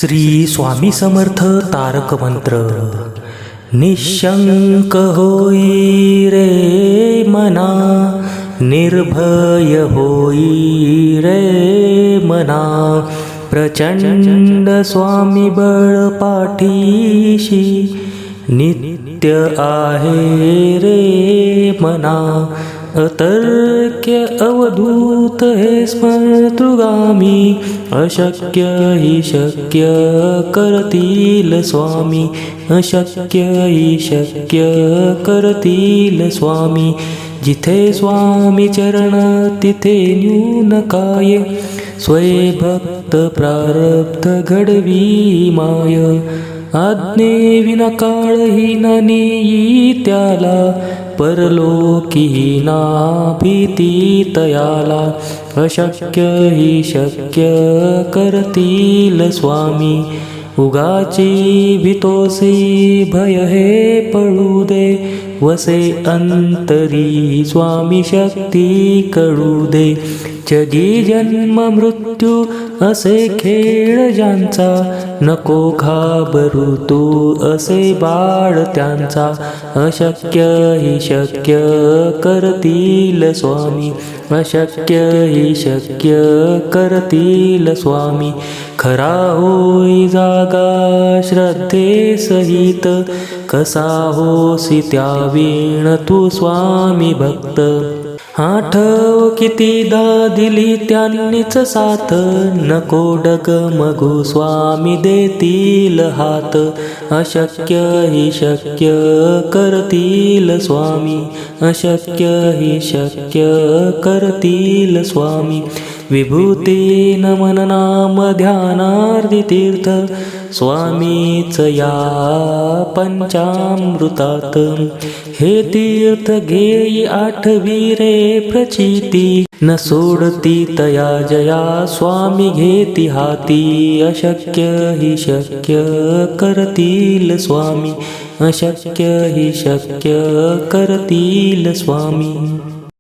श्री स्वामी समर्थ तारक मंत्र. निशंक होई रे मना, निर्भय होई रे मना. प्रचंड स्वामी बळ पाठीशी, नित्य आहे रे मना. अतर्क्य अवधूत हे स्मर्तृगामी, अशक्य हि शक्य करतील स्वामी. अशक्य हि शक्य करतील स्वामी. जिथे स्वामी चरण तिथे न्यून काय, स्वयंभक्त प्रारब्ध घडवी माय. आज्ञे विना काळही न नेई त्याला, परलोकी ना भीती तयाला. अशक्य हि शक्य करतील स्वामी. उगाची भीतोसी भय हे पळू दे, वसे अंतरी स्वामी शक्ती कळू दे. जगी जन्म मृत्यू असे खेळ ज्यांचा, नको घाबरू तू असे बाळ त्यांचा. अशक्य हि शक्य करतील स्वामी. अशक्य हि शक्य करतील स्वामी. खरा होई जागा श्रद्धे सहित, कसा होसी त्या वीण तू स्वामी भक्त. आठव कितीदा दिली त्यांनीच साथ, नको डगमगू स्वामी देतील हात. अशक्य हि शक्य करतील स्वामी. अशक्य हि शक्य करतील स्वामी. विभूती नमन नाम ध्यानार्धी तीर्थ, स्वामीच या पंचामृतात. हे तीर्थ घेई आठवी रे प्रचिती, न सोडती तया जया स्वामी घेती हाती. अशक्य हि शक्य करतील स्वामी. अशक्य हि शक्य करतील स्वामी.